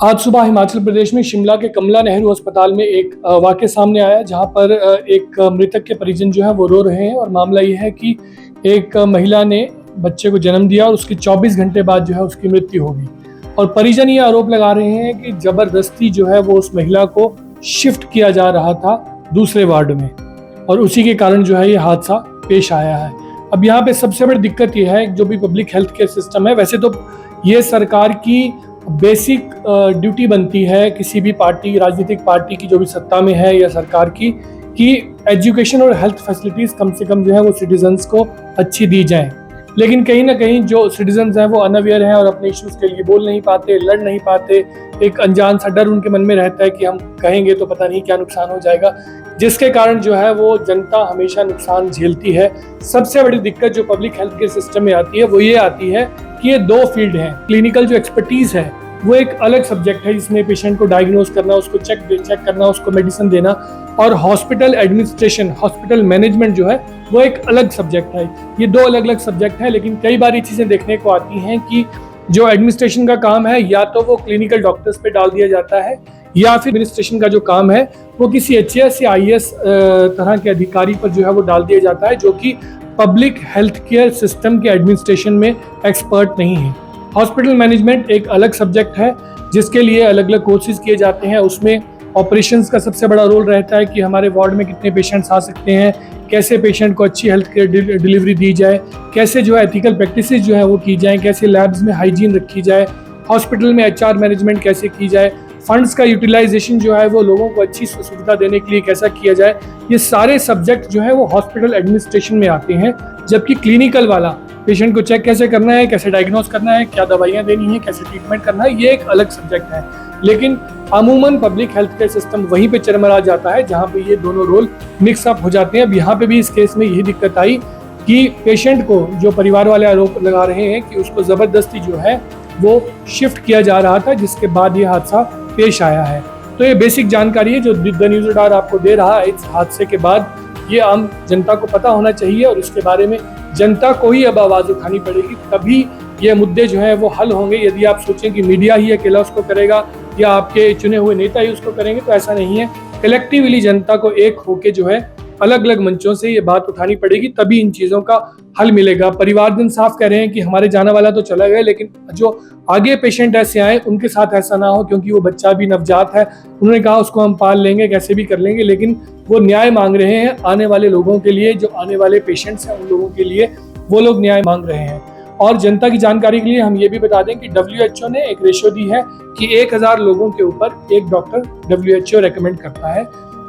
आज सुबह हिमाचल प्रदेश में शिमला के कमला नेहरू अस्पताल में एक वाक़या सामने आया, जहां पर एक मृतक के परिजन जो है वो रो रहे हैं। और मामला ये है कि एक महिला ने बच्चे को जन्म दिया और उसके 24 घंटे बाद जो है उसकी मृत्यु हो गई। और परिजन ये आरोप लगा रहे हैं कि ज़बरदस्ती जो है वो उस महिला को शिफ्ट किया जा रहा था दूसरे वार्ड में, और उसी के कारण जो है ये हादसा पेश आया है। अब यहाँ पे सबसे बड़ी दिक्कत ये है, जो भी पब्लिक हेल्थ केयर सिस्टम है, वैसे तो ये सरकार की बेसिक ड्यूटी बनती है किसी भी पार्टी, राजनीतिक पार्टी की जो भी सत्ता में है या सरकार की, कि एजुकेशन और हेल्थ फैसिलिटीज़ कम से कम जो है वो सिटीजन्स को अच्छी दी जाएं। लेकिन कहीं ना कहीं जो सिटीजन्स हैं वो अनअवेयर हैं और अपने इश्यूज़ के लिए बोल नहीं पाते, लड़ नहीं पाते। एक अनजान सा डर उनके मन में रहता है कि हम कहेंगे तो पता नहीं क्या नुकसान हो जाएगा, जिसके कारण जो है वो जनता हमेशा नुकसान झेलती है। सबसे बड़ी दिक्कत जो पब्लिक हेल्थ केयर सिस्टम में आती है वो ये आती है कि ये दो फील्ड हैं। क्लिनिकल जो एक्सपर्टीज़ है वो एक अलग सब्जेक्ट है, जिसमें पेशेंट को डायग्नोज करना, उसको चेक करना, उसको मेडिसिन देना, और हॉस्पिटल एडमिनिस्ट्रेशन, हॉस्पिटल मैनेजमेंट जो है वो एक अलग सब्जेक्ट है। ये दो अलग अलग सब्जेक्ट है। लेकिन कई बार ये चीज़ें देखने को आती हैं कि जो एडमिनिस्ट्रेशन का काम है या तो वो क्लिनिकल डॉक्टर्स पे डाल दिया जाता है, या फिर एडमिनिस्ट्रेशन का जो काम है वो किसी HAS या IAS तरह के अधिकारी पर जो है वो डाल दिया जाता है, जो कि पब्लिक हेल्थ केयर सिस्टम के एडमिनिस्ट्रेशन में एक्सपर्ट नहीं है। हॉस्पिटल मैनेजमेंट एक अलग सब्जेक्ट है, जिसके लिए अलग अलग कोर्सेज किए जाते हैं। उसमें ऑपरेशंस का सबसे बड़ा रोल रहता है कि हमारे वार्ड में कितने पेशेंट्स आ सकते हैं, कैसे पेशेंट को अच्छी हेल्थ केयर डिलीवरी दी जाए, कैसे जो है एथिकल प्रैक्टिसेस जो है वो की जाए, कैसे लैब्स में हाइजीन रखी जाए, हॉस्पिटल में HR मैनेजमेंट कैसे की जाए, फंड्स का यूटिलाइजेशन जो है वो लोगों को अच्छी सुविधा देने के लिए कैसा किया जाए। ये सारे सब्जेक्ट जो है वो हॉस्पिटल एडमिनिस्ट्रेशन में आते हैं। जबकि क्लिनिकल वाला, पेशेंट को चेक कैसे करना है, कैसे डायग्नोज करना है, क्या दवाइयाँ देनी है, कैसे ट्रीटमेंट करना है, ये एक अलग सब्जेक्ट है। लेकिन अमूमन पब्लिक हेल्थ केयर सिस्टम वहीं पे चरमरा जाता है जहाँ पे ये दोनों रोल मिक्स अप हो जाते हैं। अब यहाँ पे भी इस केस में यही दिक्कत आई कि पेशेंट को, जो परिवार वाले आरोप लगा रहे हैं कि उसको ज़बरदस्ती जो है वो शिफ्ट किया जा रहा था, जिसके बाद ये हादसा पेश आया है। तो ये बेसिक जानकारी है जो द न्यूज़ अडार आपको दे रहा है। इस हादसे के बाद ये आम जनता को पता होना चाहिए और इसके बारे में जनता को ही अब आवाज़ उठानी पड़ेगी, तभी ये मुद्दे जो हैं वो हल होंगे। यदि आप सोचें कि मीडिया ही अकेला उसको करेगा या आपके चुने हुए नेता ही उसको करेंगे, तो ऐसा नहीं है। कलेक्टिवली जनता को एक होके जो है अलग अलग मंचों से ये बात उठानी पड़ेगी, तभी इन चीज़ों का हल मिलेगा। परिवारजन साफ कह रहे हैं कि हमारे जाने वाला तो चला गया, लेकिन जो आगे पेशेंट ऐसे आए उनके साथ ऐसा ना हो, क्योंकि वो बच्चा भी नवजात है। उन्होंने कहा उसको हम पाल लेंगे, कैसे भी कर लेंगे, लेकिन वो न्याय मांग रहे हैं आने वाले लोगों के लिए, जो आने वाले पेशेंट्स हैं उन लोगों के लिए वो लोग न्याय मांग रहे हैं। और जनता की जानकारी के लिए हम ये भी बता दें कि WHO ने एक रेशो दी है कि 1000 लोगों के ऊपर एक डॉक्टर WHO रेकमेंड करता है।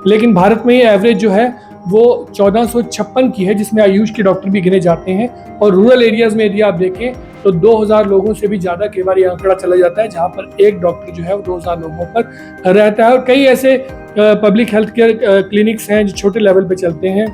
लेकिन भारत में ये एवरेज जो है वो 1456 की है, जिसमें आयुष के डॉक्टर भी गिने जाते हैं। और रूरल एरियाज में यदि आप देखें तो 2000 लोगों से भी ज़्यादा कई बार ये आंकड़ा चला जाता है, जहाँ पर एक डॉक्टर जो है वो 2000 लोगों पर रहता है। और कई ऐसे पब्लिक हेल्थ केयर क्लिनिक्स हैं जो छोटे लेवल पे चलते हैं,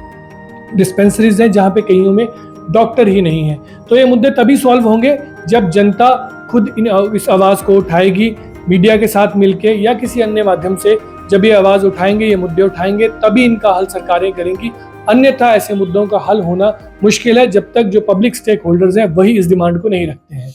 डिस्पेंसरीज हैं जहाँ पे कईयों में डॉक्टर ही नहीं है। तो ये मुद्दे तभी सॉल्व होंगे जब जनता खुद इस आवाज़ को उठाएगी, मीडिया के साथ मिलके या किसी अन्य माध्यम से। जब ये आवाज़ उठाएंगे, ये मुद्दे उठाएंगे, तभी इनका हल सरकारें करेंगी। अन्यथा ऐसे मुद्दों का हल होना मुश्किल है, जब तक जो पब्लिक स्टेक होल्डर्स हैं वही इस डिमांड को नहीं रखते हैं।